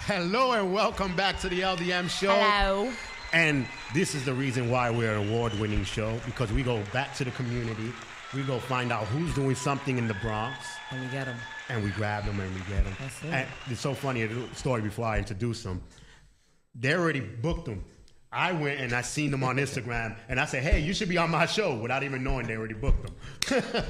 Hello and welcome back to the LDM Show. Hello. And this is the reason why we're an award-winning show, because we go back to the community. We go find out who's doing something in the Bronx. And we get them. And we grab them and we get them. That's it. And it's so funny, a little story before I introduce them. They already booked them. I went and I seen them on Instagram and I said, hey, you should be on my show, without even knowing they already booked them.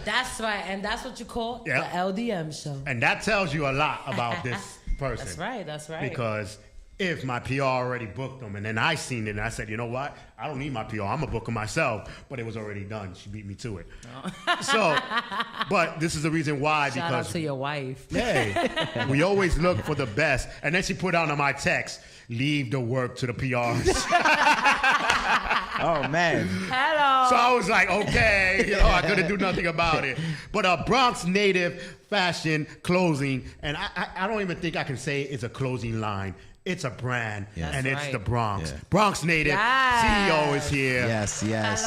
That's right. And that's what you call Yeah. the LDM Show. And that tells you a lot about this person. That's right. That's right. Because if my PR already booked them and then I seen it and I said, you know what? I don't need my PR. I'm going to book them myself. But it was already done. She beat me to it. Oh. So, but this is the reason why. Shout out to your wife. Hey, we always look for the best. And then she put out on my text, leave the work to the PRs. Oh, man. Hello. So I was like, okay, I couldn't do nothing about it. But Bronx Native fashion, clothing, and I don't even think I can say it's a clothing line. It's a brand, and it's the Bronx. Yeah. Bronx Native, CEO is here. Yes, yes.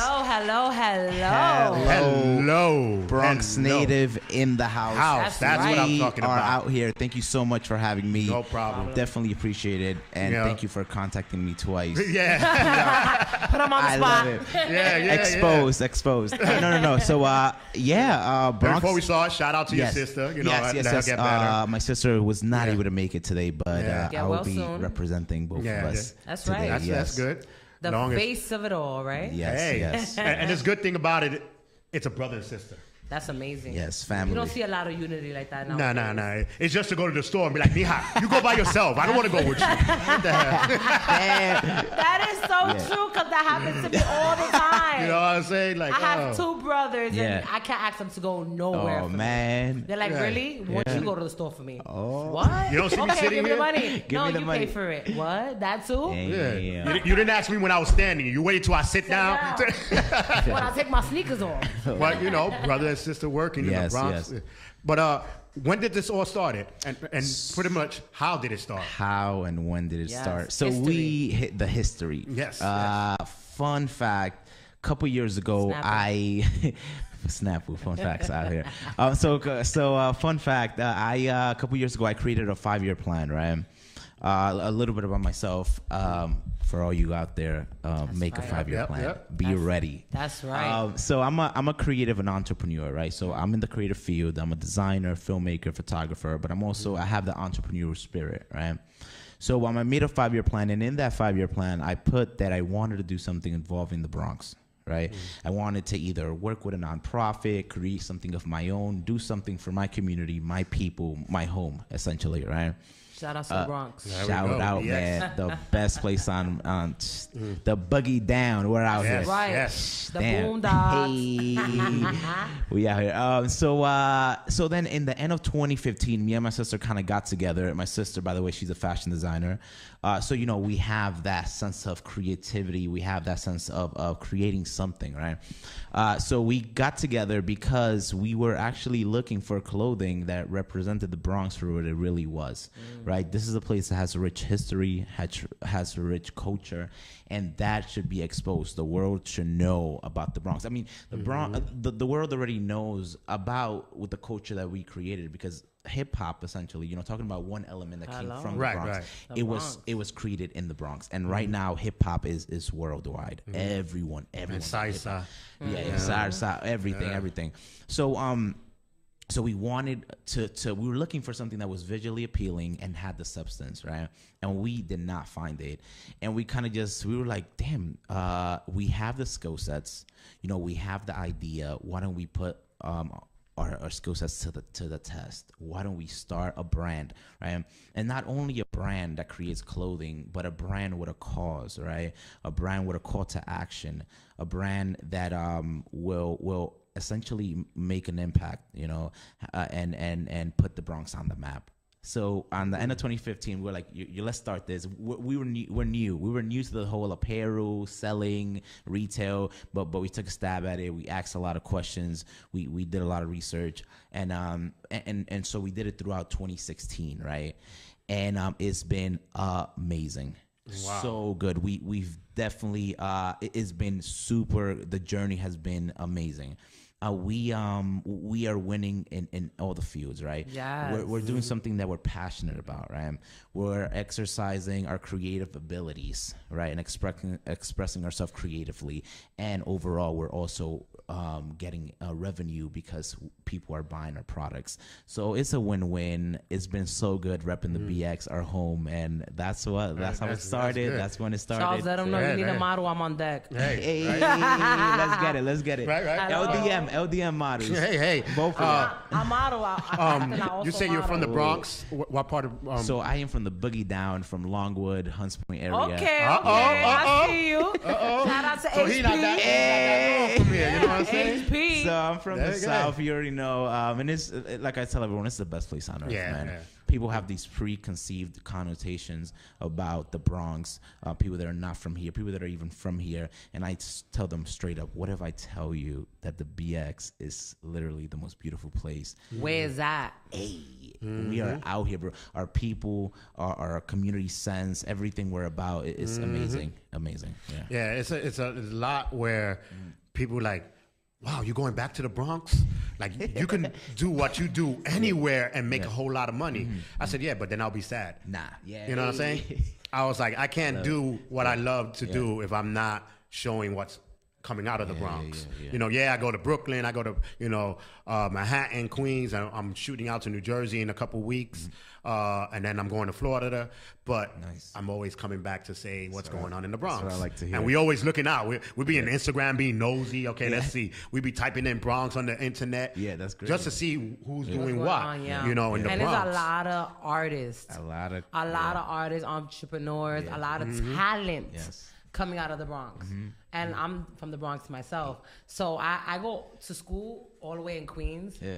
Hello. Bronx Native in the house. That's what I'm talking about. We are out here. Thank you so much for having me. No problem. Definitely appreciate it. And thank you for contacting me twice. Yeah. Put them on the spot. I love it. Yeah. Exposed. No. So, Bronx. Before we start, shout out to your sister. Yes. Get better. My sister was not able to make it today, but I will be soon. representing both of us. That's today. right. That's good. The face of it all, right? Yes. And the good thing about it, it's a brother and sister. That's amazing. Yes, family. You don't see a lot of unity like that now. No. It's just to go to the store and be like, Mija, you go by yourself. I don't want to go with you. What the hell? That is so true, because that happens to me all the time. You know what I'm saying? Like, I have two brothers, and I can't ask them to go nowhere. Oh, man. They're like, really? Why don't you go to the store for me? Oh. What? You don't see me sitting give me here? the money. Give me the money. Pay for it. What? That too? Yeah. You didn't ask me when I was standing. You waited till I sit down. When I take my sneakers off. Well, brother and sister working in the Bronx. Yes. But when did this all start? And pretty much, how did it start? How and when did it start? So history. we hit the history. Yes. Fun fact, a couple years ago, Snap with fun facts out here. Fun fact, a couple years ago, I created a 5-year plan, right? A little bit about myself. For all you out there, make a 5-year plan. Yep. Be ready. That's right. So I'm a creative and entrepreneur, right? So I'm in the creative field. I'm a designer, filmmaker, photographer, but I have the entrepreneurial spirit, right? So I made a 5-year plan, and in that 5-year plan, I put that I wanted to do something involving the Bronx. Right? I wanted to either work with a nonprofit, create something of my own, do something for my community, my people, my home, essentially, right? Shout out to the Bronx. Shout out, man. The best place on the buggy down. We're out here. Right. Yes. The Boondocks. Hey. We out here. So then in the end of 2015, me and my sister kind of got together. My sister, by the way, she's a fashion designer. So, we have that sense of creativity. We have that sense of creating something, right? So we got together because we were actually looking for clothing that represented the Bronx for what it really was, right? This is a place that has a rich history, has a rich culture, and that should be exposed. The world should know about the Bronx. I mean, the world already knows about with the culture that we created, because hip hop, essentially, talking about one element that came from the Bronx. Right. It was created in the Bronx, and right now hip hop is worldwide. Everyone. And salsa. Salsa, everything. So we wanted to we were looking for something that was visually appealing and had the substance, right? And we did not find it. And we kind of we were like, damn, we have the skill sets, we have the idea. Why don't we put our skill sets to the test? Why don't we start a brand, right? And not only a brand that creates clothing, but a brand with a cause, right? A brand with a call to action, a brand that will essentially make an impact, and put the Bronx on the map. So on the end of 2015, we were like, let's start this. We're new. We were new to the whole apparel, selling, retail, but we took a stab at it. We asked a lot of questions. We did a lot of research, and so we did it throughout 2016, right? And it's been amazing. Wow. So good. We've definitely it's been super. The journey has been amazing. we are winning in all the fields, right? Yes. We're doing something that we're passionate about, right? We're exercising our creative abilities, right, and expressing ourselves creatively, and overall, we're also getting revenue because people are buying our products. So it's a win-win. It's been so good repping the BX, our home, and that's how it started. That's when it started. Charles, let them know you need a model. I'm on deck. Hey, Let's get it. Right. LDM models. Hey. Both of I model. I also you say you're from the Bronx. What part of? So I am from the Boogie Down, from Longwood, Hunts Point area. Okay. I see you. Shout out to So HP. he not that from here. You know what I'm saying? HP. So I'm from the There you go. South. You already know. And it's like I tell everyone, it's the best place on earth, man. Yeah. People have these preconceived connotations about the Bronx. People that are not from here, people that are even from here, and I tell them straight up, what if I tell you that the BX is literally the most beautiful place? Where is that? Hey, we are out here, bro. Our people, our community sense, everything we're about is amazing. Yeah, it's a lot where people like, wow, you going back to the Bronx? Like, you can do what you do anywhere and make a whole lot of money. I said, yeah, but then I'll be sad. Nah, yeah. You know what I'm saying? I was like, I can't do what I love to do if I'm not showing what's coming out of the Bronx. yeah. You know, I go to Brooklyn, I go to, Manhattan, Queens, and I'm shooting out to New Jersey in a couple weeks. And then I'm going to Florida, but I'm always coming back to say what's going on in the Bronx. That's what I like to hear. And we always looking out. We be in Instagram being nosy. Okay, let's see. We be typing in Bronx on the internet. Yeah, that's great. Just to see who's doing What's what. going on, You know, in the and Bronx. there's a lot of artists. A lot of artists, entrepreneurs, a lot of talent Yes. coming out of the Bronx. And I'm from the Bronx myself. So I go to school all the way in Queens. Yeah.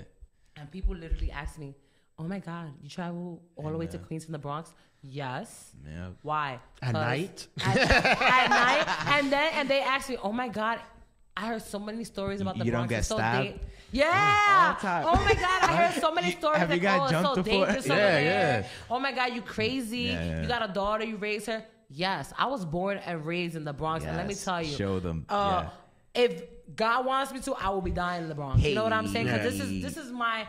And people literally ask me, oh my God, you travel all the way to Queens from the Bronx? Yes. Yeah. Why? At night? At night. And they ask me, oh my God, I heard so many stories about the You Bronx. don't get It's so stabbed? Yeah. All the time. Oh my God, I heard so many stories. Have you Like, got oh, it's jumped so before? dangerous over Yeah, there. yeah. Oh my God, you crazy. Yeah. You got a daughter, you raise her. Yes, I was born and raised in the Bronx. And let me Yes. tell you. Show them. If God wants me to, I will be dying in the Bronx. You know what I'm saying? Because Hey. this is my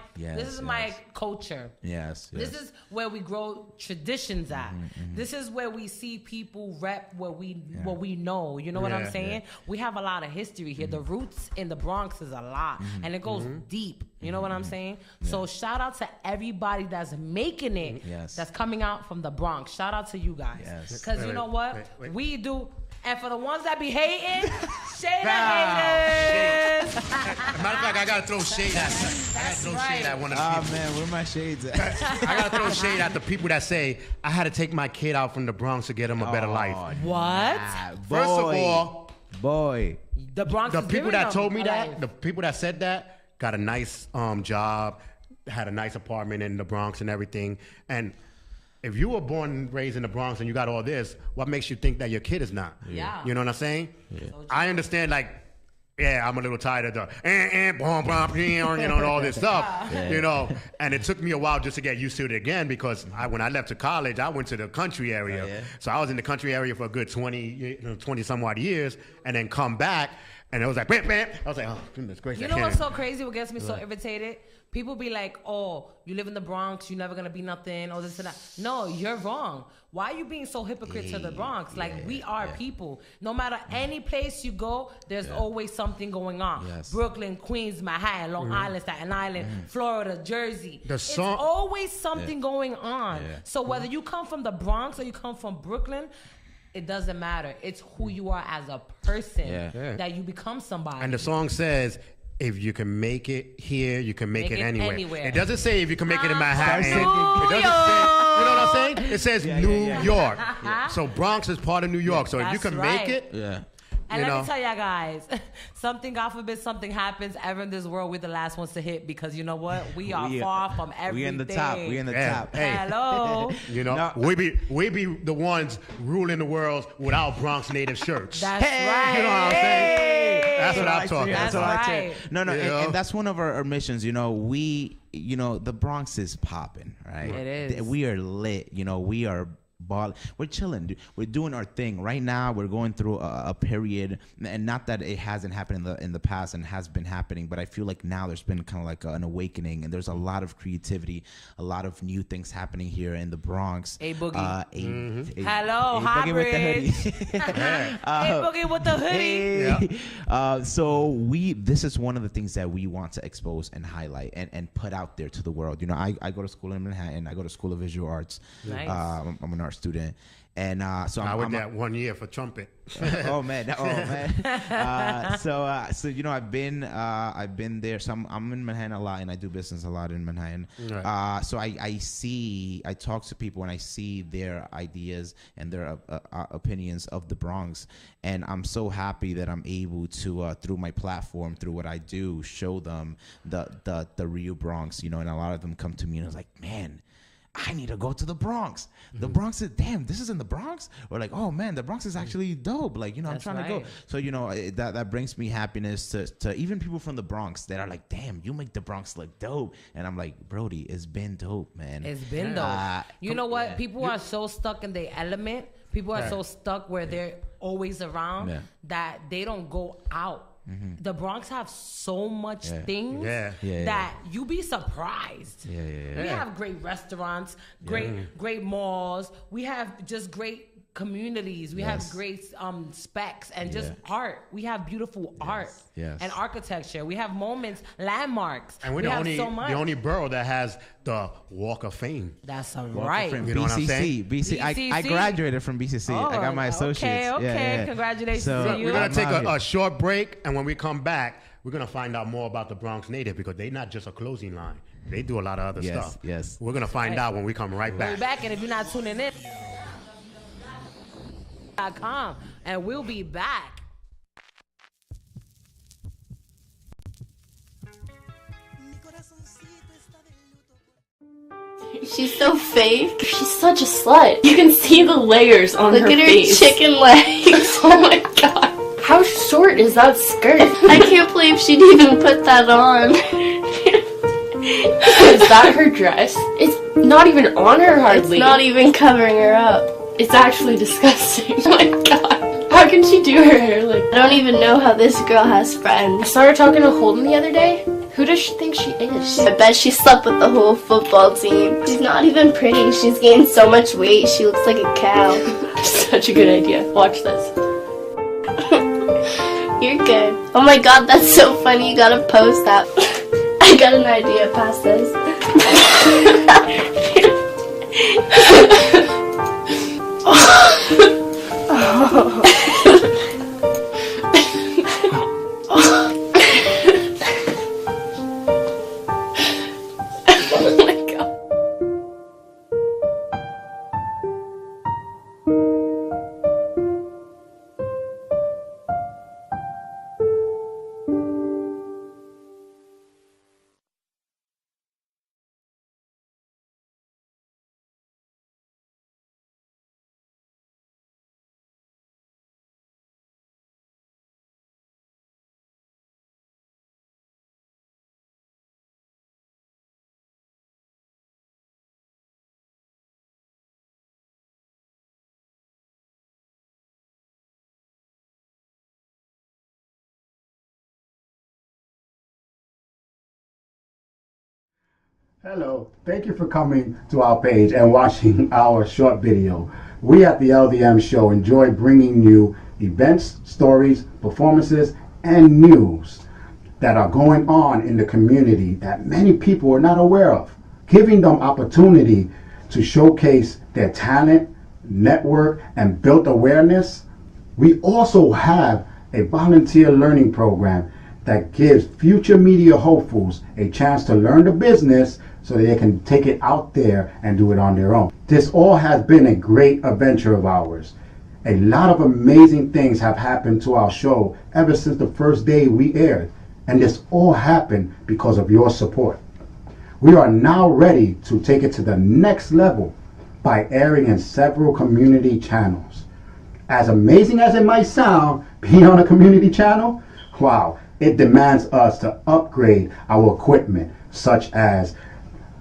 my culture. Yes. This is where we grow traditions at. This is where we see people rep what we know. You know what I'm Yeah, saying? We have a lot of history here. The roots in the Bronx is a lot, and it goes deep. You know what I'm saying? So shout out to everybody that's making it. Yes. That's coming out from the Bronx. Shout out to you guys. Yes. Because you know what? wait. We do. And for the ones that be hating, shade at haters. Matter of fact, I gotta throw shade at. I gotta throw shade at one of the people. man, where my shades at? I gotta throw shade at the people that say I had to take my kid out from the Bronx to get him a better life. What? First of all, The Bronx the is people giving that them told me a that, life. the people that said that, got a nice job, had a nice apartment in the Bronx and everything. And if you were born and raised in the Bronx and you got all this, what makes you think that your kid is not? Yeah. You know what I'm saying? Yeah. I understand, like, yeah, I'm a little tired of the boom, boom, you know, all this stuff, you know. And it took me a while just to get used to it again because when I left to college, I went to the country area. So I was in the country area for a good 20 some odd years, and then come back, and it was like, bam, bam. I was like, oh, goodness gracious. You know what's so crazy? What gets me so irritated? People be like, oh, you live in the Bronx, you're never going to be nothing, or this and that. No, you're wrong. Why are you being so hypocrite to the Bronx? Like, we are people. No matter any place you go, there's always something going on. Yes. Brooklyn, Queens, Manhattan, Long Island, Staten Island, Florida, Jersey. It's song- always something going on. So whether you come from the Bronx or you come from Brooklyn, it doesn't matter. It's who you are as a person that you become somebody. And the song says, if you can make it here, you can make it anywhere. It doesn't say if you can make it in Manhattan. It doesn't say, you know what I'm saying? It says New York. So Bronx is part of New York. So if you can make it, and let me tell y'all guys, something, God forbid, something happens ever in this world, we're the last ones to hit because you know what? We are far from everything. We in the top. We in the top. Hey. Hello. You know, we be the ones ruling the world without Bronx Native shirts. That's right. You know what I'm saying? That's what I'm talking That's about. right. No, and that's one of our missions. You know, the Bronx is popping, right? It is. We are lit. You know, we are we're chilling, dude. We're doing our thing right now. We're going through a period, and not that it hasn't happened in the past and has been happening, but I feel like now there's been kind of like an awakening, and there's a lot of creativity, a lot of new things happening here in the Bronx. Hey Boogie. Hello, Hybrid. Hey Boogie with the hoodie. Yeah. So this is one of the things that we want to expose and highlight and put out there to the world. You know, I go to school in Manhattan. I go to School of Visual Arts. Nice. I'm an art student, and so I went there 1 year for trumpet. oh man. So you know, I've been there. So I'm in Manhattan a lot, and I do business a lot in Manhattan. Right. So I talk to people, and I see their ideas and their opinions of the Bronx, and I'm so happy that I'm able to through my platform, through what I do, show them the real Bronx. You know, and a lot of them come to me and I was like, man, I need to go to the Bronx. The Bronx is, damn, this is in the Bronx? Or like, oh man, the Bronx is actually dope. Like, you know, That's I'm trying to go. So, you know, that brings me happiness to even people from the Bronx that are like, damn, you make the Bronx look dope. And I'm like, Brody, it's been dope, man. It's been dope. You know what? People are so stuck in their element. People are so stuck where they're always around that they don't go out. The Bronx have so much things that you be surprised. We have great restaurants, great malls. We have just great communities. We have great specs and just art. We have beautiful art and architecture. We have moments, landmarks. And we're the only borough that has the Walk of Fame. That's right. You know what I'm saying? BCC. I graduated from BCC. I got my associates. Okay. Congratulations to you. We're going to take a short break, and when we come back, we're going to find out more about the Bronx Native, because they're not just a clothing line. They do a lot of other stuff. Yes. We're going to find out when we come right back. We'll be back, and if you're not tuning in, and we'll be back. She's so fake. She's such a slut. You can see the layers on her face. Look at her chicken legs. Oh my god. How short is that skirt? I can't believe she'd even put that on. Is that her dress? It's not even on her hardly. It's not even covering her up. It's actually disgusting. Oh my god. How can she do her hair like that? I don't even know how this girl has friends. I saw her talking to Holden the other day. Who does she think she is? I bet she slept with the whole football team. She's not even pretty. She's gained so much weight. She looks like a cow. Such a good idea. Watch this. You're good. Oh my god, that's so funny. You gotta post that. I got an idea past this. Hello, thank you for coming to our page and watching our short video. We at the LDM Show enjoy bringing you events, stories, performances, and news that are going on in the community that many people are not aware of, giving them opportunity to showcase their talent, network, and build awareness. We also have a volunteer learning program that gives future media hopefuls a chance to learn the business so that they can take it out there and do it on their own. This all has been a great adventure of ours. A lot of amazing things have happened to our show ever since the first day we aired, and this all happened because of your support. We are now ready to take it to the next level by airing in several community channels. As amazing as it might sound, being on a community channel, wow, it demands us to upgrade our equipment, such as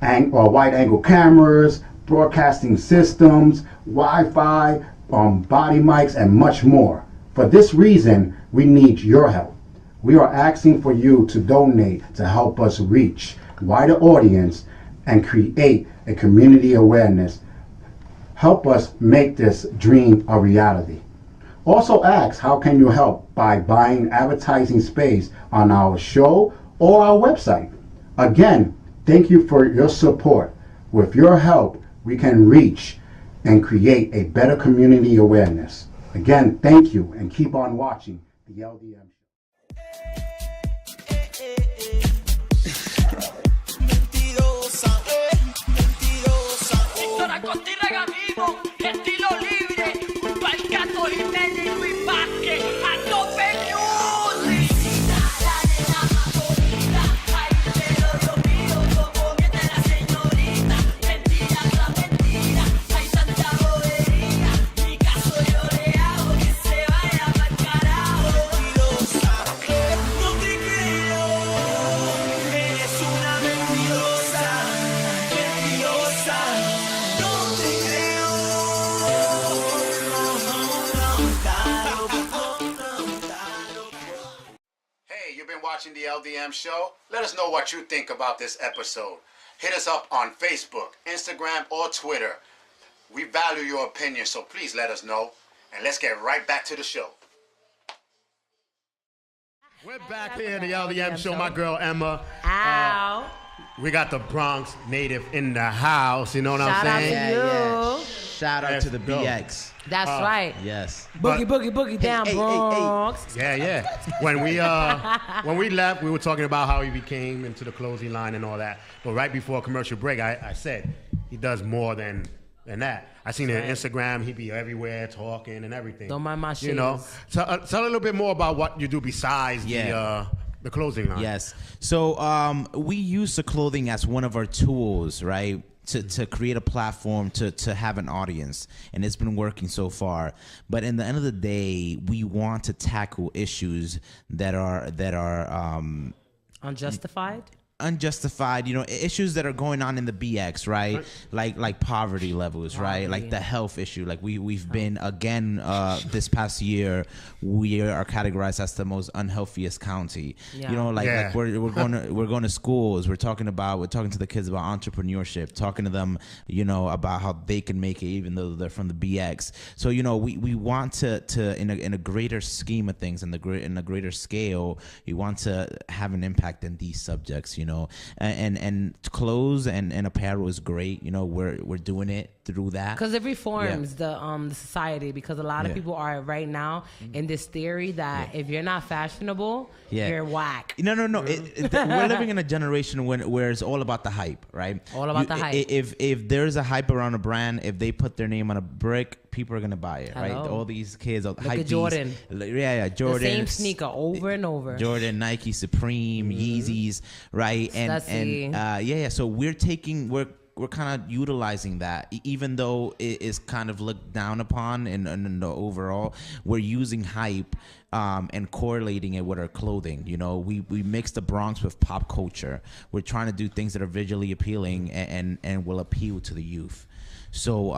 wide angle cameras, broadcasting systems, Wi-Fi, body mics, and much more. For this reason, we need your help. We are asking for you to donate to help us reach wider audience and create a community awareness. Help us make this dream a reality. Also ask, how can you help by buying advertising space on our show or our website? Again, thank you for your support. With your help, we can reach and create a better community awareness. Again, thank you, and keep on watching the LDM watching the LDM Show. Let us know what you think about this episode. Hit us up on Facebook, Instagram, or Twitter. We value your opinion, so please let us know. And let's get right back to the show. We're back here in the LDM Show. My girl Emma. Ow. We got the Bronx Native in the house. You know what I'm saying? Shout out to you. Shout out to the BX. That's right. Yes. Boogie, boogie down, Bronx. Yeah. When we left, we were talking about how he became into the closing line and all that. But right before a commercial break, I said he does more than that. I seen it on Instagram. He be everywhere talking and everything. Don't mind my shit. You know. So, tell a little bit more about what you do besides the clothing line. Yes. So we use the clothing as one of our tools, right? To create a platform to have an audience, and it's been working so far. But in the end of the day, we want to tackle issues that are unjustified. Unjustified, you know, issues that are going on in the BX, right? Like poverty levels, right? Like the health issue. Like we've been again this past year, we are categorized as the most unhealthiest county. Yeah. You know, like we're going to schools. We're talking to the kids about entrepreneurship, talking to them, you know, about how they can make it even though they're from the BX. So you know, we want to in a greater scheme of things, in a greater scale, we want to have an impact in these subjects, you know. And clothes and apparel is great. You know, we're doing it through that because it reforms the society. Because a lot of people are right now in this theory that if you're not fashionable, you're whack. No. We're living in a generation where it's all about the hype, right? All about the hype. If there's a hype around a brand, if they put their name on a brick, people are gonna buy it, right? All these kids, look at Jordan. Jordan. The same sneaker over and over. Jordan, Nike, Supreme, Yeezys, right? So we're kind of utilizing that, even though it is kind of looked down upon in the overall. We're using hype and correlating it with our clothing. You know, we mix the Bronx with pop culture. We're trying to do things that are visually appealing and will appeal to the youth. So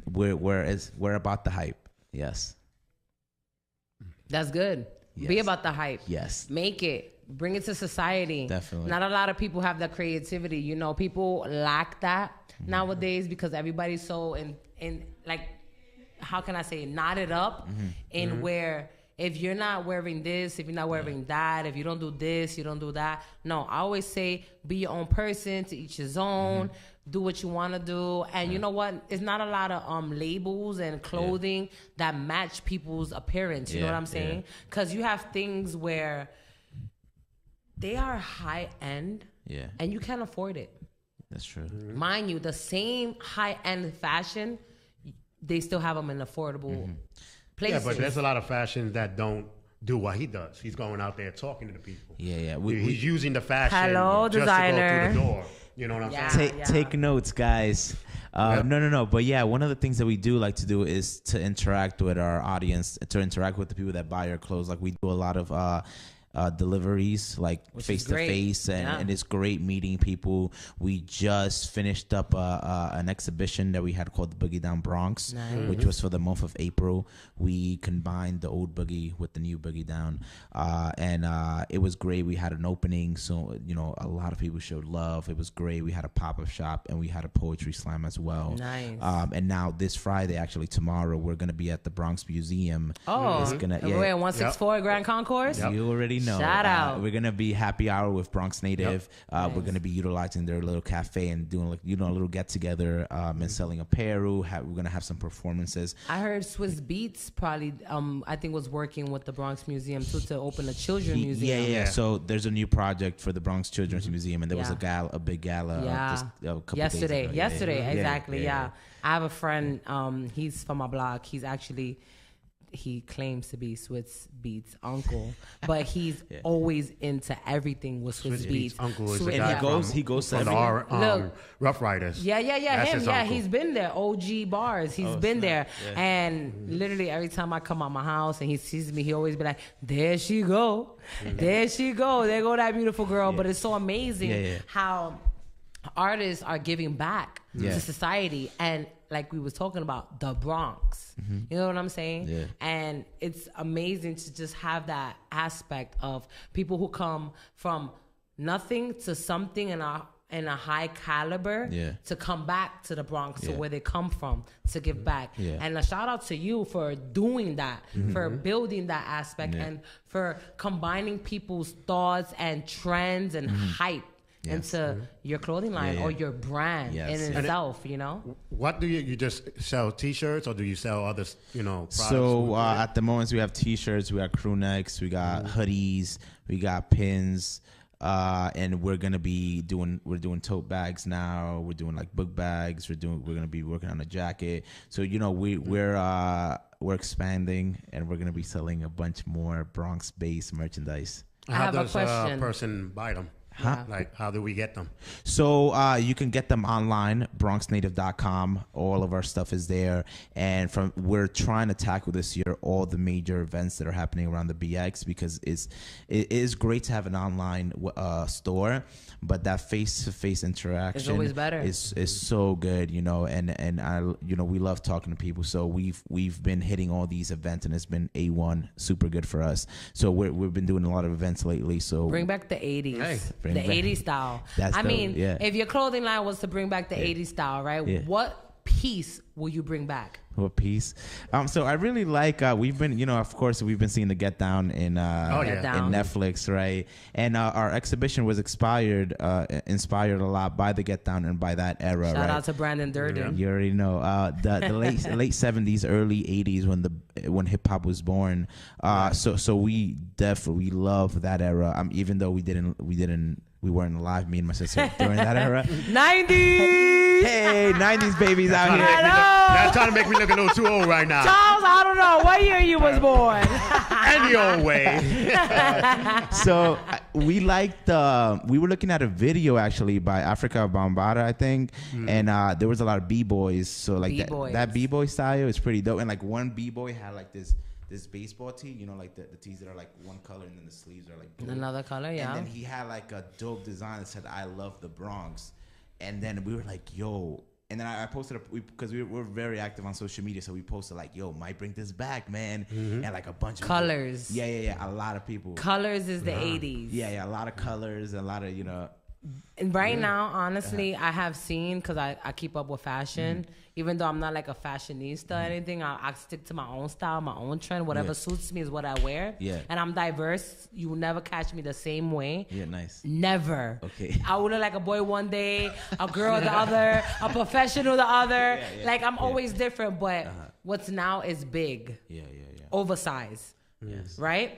we're about the hype. Yes. That's good. Yes. Be about the hype. Yes. Make it. Bring it to society. Definitely. Not a lot of people have that creativity. You know, people lack that nowadays because everybody's so in like, how can I say it? Knotted up in where if you're not wearing this, if you're not wearing that, if you don't do this, you don't do that. No, I always say be your own person, to each his own. Do what you want to do. And you know what? It's not a lot of labels and clothing that match people's appearance. You know what I'm saying? Because you have things where they are high end and you can't afford it. That's true. Mind you, the same high end fashion, they still have them in affordable places. Yeah, but there's a lot of fashions that don't do what he does. He's going out there talking to the people. Yeah. He's using the fashion Hello, just designer. to go through the door. You know what I'm saying? Take notes, guys. No. But yeah, one of the things that we do like to do is to interact with our audience, to interact with the people that buy our clothes. Like we do a lot of deliveries, like face to face, and it's great meeting people. We just finished up an exhibition that we had called the Boogie Down Bronx, which was for the month of April. We combined the old boogie with the new Boogie Down, and it was great. We had an opening, so a lot of people showed love. It was great. We had a pop-up shop and we had a poetry slam as well. Nice. And now this Friday, actually tomorrow, we're gonna be at the Bronx Museum. Oh, we're at 164 Grand Concourse. You already know. Shout out. We're gonna be happy hour with Bronx Native. Nice. We're gonna be utilizing their little cafe and doing a little get together and selling apparel. We're gonna have some performances. I heard Swiss Beats probably I think was working with the Bronx Museum too to open a children's museum. Yeah. So there's a new project for the Bronx Children's Museum, and there was a big gala just a couple yesterday. days ago. Yesterday, exactly. Yeah. I have a friend. He's from my block. He claims to be Swiss Beats uncle, but he's always into everything with Swiss Beats. Uncle is he goes to our Rough Riders. Yeah, him. Yeah, he's been there. OG bars. He's been there, and literally every time I come out my house and he sees me, he always be like, "There she go, there she go, there go that beautiful girl." But it's so amazing how artists are giving back to society, and like we was talking about, the Bronx. You know what I'm saying? Yeah. And it's amazing to just have that aspect of people who come from nothing to something in a high caliber to come back to the Bronx to where they come from to give back. And a shout out to you for doing that, for building that aspect, and for combining people's thoughts and trends and hype into your clothing line or your brand in itself, What do you just sell T-shirts, or do you sell other, products? So at the moment we have T-shirts, we got crew necks, we got hoodies, we got pins, and we're doing tote bags now. We're doing like book bags. We're gonna be working on a jacket. So we're expanding, and we're gonna be selling a bunch more Bronx-based merchandise. I have a question. Person buy them? Like, how do we get them? So you can get them online, bronxnative.com. All of our stuff is there. And we're trying to tackle this year all the major events that are happening around the BX, because it is great to have an online store, but that face-to-face interaction is always better. Is so good, and I we love talking to people. So we've been hitting all these events, and it's been A1, super good for us. So we've been doing a lot of events lately. So bring back the 80s. Hey. The 80s style. If your clothing line was to bring back the 80s style, right? What piece will you bring back? What piece? So I really like. We've been, of course, we've been seeing the Get Down in Netflix, right? And our exhibition was inspired a lot by the Get Down and by that era. Shout out to Brandon Durden. You already know the late 70s, early 80s when hip hop was born. So we definitely love that era. Even though we weren't alive, me and my sister, during that era. 90s. Hey, 90s babies out here. That's trying to make me look a little too old right now. Charles, I don't know what year you was born. Any old way. So we were looking at a video actually by Africa Bambaataa, I think, and there was a lot of b-boys. So like that b-boy style is pretty dope. And like one b-boy had like this baseball tee, like the tees that are like one color and then the sleeves are like blue. Another color, yeah. And then he had like a dope design that said, "I love the Bronx." And then we were like, yo. And then I posted because we're very active on social media, so we posted like, yo, might bring this back, man. And like a bunch of colors. Yeah. A lot of people. Colors is the 80s. Yeah. A lot of colors, a lot of, And right now, honestly, I have seen, because I keep up with fashion, even though I'm not like a fashionista or anything, I stick to my own style, my own trend. Whatever suits me is what I wear. Yeah. And I'm diverse. You will never catch me the same way. Yeah, nice. Never. Okay. I will look like a boy one day, a girl the other, a professional the other. Like, I'm always different, but what's now is big. Yeah. Oversized. Yes. Right?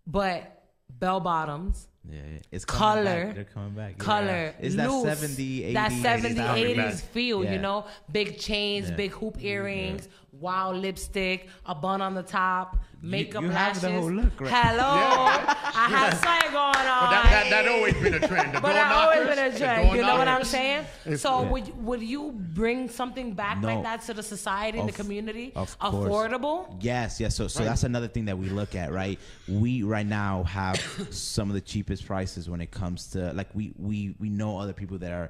But bell bottoms. Yeah, it's color. They're coming back. Color. It's loose. that 70, 80s. That 70, 80s feel, Yeah. Big chains, big hoop earrings, wild lipstick, a bun on the top, makeup you lashes. have the whole look, right? Hello, I have something going on. But that always been a trend. But that always been a trend. You know what I'm saying? So Yeah. would you bring something back like that to the society and the community? Of course. Affordable? Yes. So that's another thing that we look at, right? We right now have some of the cheapest prices when it comes to like we know other people that are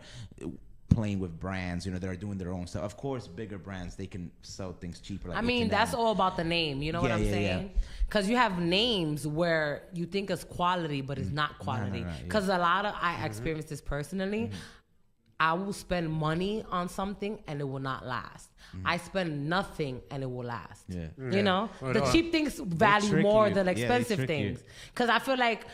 playing with brands, that are doing their own stuff. Of course, bigger brands, they can sell things cheaper. Like I mean, that's all about the name. You know what I'm saying? Because you have names where you think it's quality, but it's not quality. Because a lot of, I experienced this personally. I will spend money on something and it will not last. I spend nothing and it will last. You know? The cheap things value more than expensive things. Because I feel like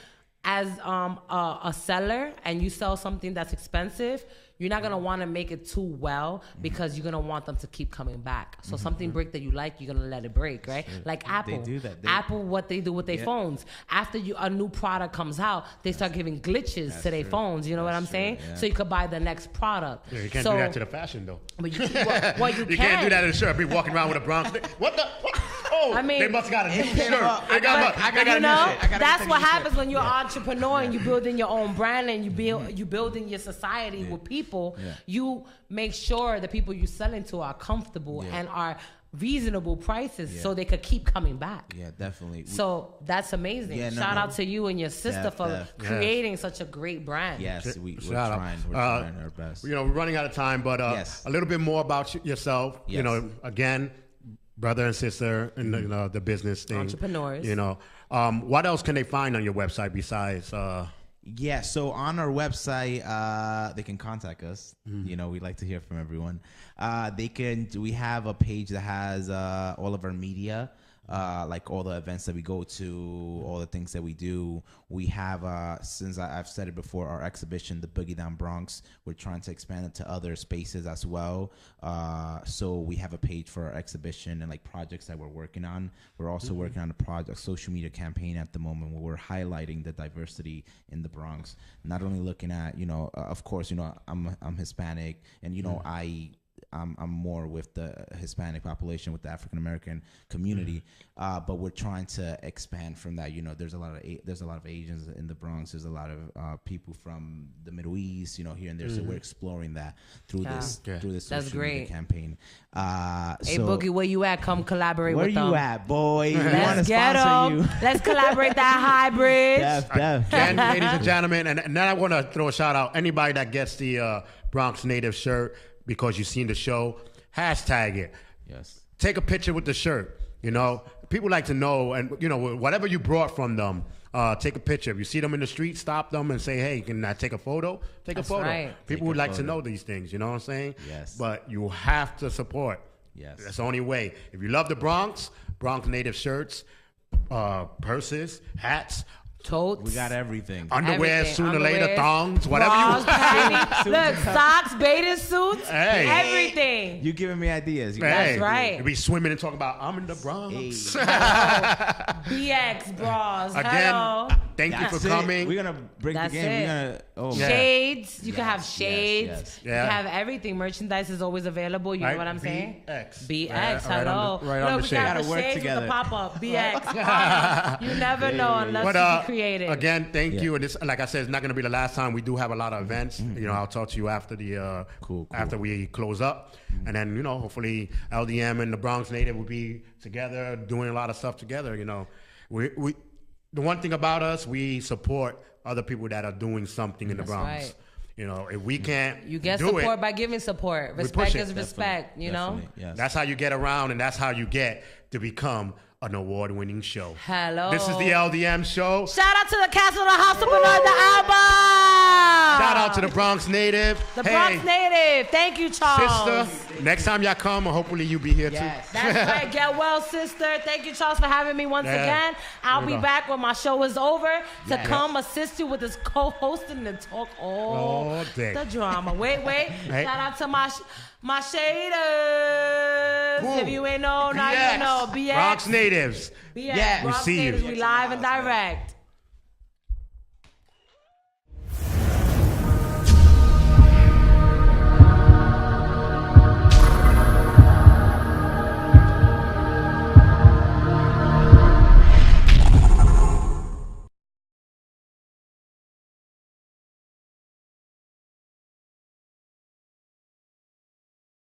as a seller and you sell something that's expensive, you're not going to want to make it too well because you're going to want them to keep coming back. So something break that you like, you're going to let it break, right? Like Apple. They do that. Apple, what they do with their phones. After a new product comes out, they start giving glitches to their phones. You know what I'm saying? So you could buy the next product. Yeah, you can't do that to the fashion, though. But you can't do that in a shirt. Be walking around with a Bronx. What the? Oh, I mean, they must got a new shirt. I got a new shirt. That's what happens when you're an entrepreneur and you're building your own brand and you building your society with people. You make sure the people you're selling to are comfortable and are reasonable prices so they could keep coming back. Yeah, definitely. So that's amazing. Shout out to you and your sister for creating such a great brand. Yes, we're trying. We're trying our best. We're running out of time, but a little bit more about yourself. Again, brother and sister in the business thing. Entrepreneurs. What else can they find on your website besides... Yeah, so on our website, they can contact us. We like to hear from everyone. We have a page that has all of our media, like all the events that we go to, all the things that we do. We have, since I've said it before, our exhibition, the Boogie Down Bronx. We're trying to expand it to other spaces as well. So we have a page for our exhibition and like projects that we're working on. We're also working on a social media campaign at the moment where we're highlighting the diversity in the Bronx. Not only looking at, of course, I'm Hispanic and, I'm more with the Hispanic population, with the African American community, but we're trying to expand from that. There's a lot of Asians in the Bronx. There's a lot of people from the Middle East, here and there. So we're exploring that through this social media campaign. Hey, Boogie, where you at? Come collaborate with them. Where you at, boy? Let's get them. Let's collaborate that hybrid. Again, ladies and gentlemen, and then I want to throw a shout out anybody that gets the Bronx Native shirt. Because you've seen the show, hashtag it. Yes. Take a picture with the shirt. People like to know, and whatever you brought from them, take a picture. If you see them in the street, stop them and say, "Hey, can I take a photo?" Take a photo. Right. People would like to know these things. You know what I'm saying? Yes. But you have to support. Yes. That's the only way. If you love the Bronx Native shirts, purses, hats. Totes. We got everything. Underwear, sooner or later, thongs, whatever you want. Look, socks, bathing suits, everything. You giving me ideas. That's right. You'll be swimming and talking about, I'm in the Bronx. BX bras. Again, thank you for coming. We're going to break the game. Shades. You can have shades. You can have everything. Merchandise is always available. You know what I'm saying? BX. Hello. Look, we got the shades with the pop-up. BX. You never know unless you creative. Again, thank you. And this, like I said, it's not going to be the last time. We do have a lot of events. I'll talk to you after the after we close up, and then hopefully LDM and the Bronx Native will be together doing a lot of stuff together. We the one thing about us, we support other people that are doing something in the Bronx. Right. If we can't, you get support by giving support. Respect is respect. Yes. That's how you get around, and that's how you get to become an award-winning show. Hello. This is the LDM Show. Shout out to the Castle of the House of Bernard, the album. Shout out to the Bronx Native. The Bronx Native. Thank you, Charles. Sister, next time y'all come, hopefully you'll be here too. That's right. Get well, sister. Thank you, Charles, for having me once again. I'll be back when my show is over to come assist you with this co-hosting and talk all the drama. Wait. Shout out to my shaders. Cool. If you ain't know, now you know. BX. Bronx Natives. BX. Bronx Natives. We live and direct.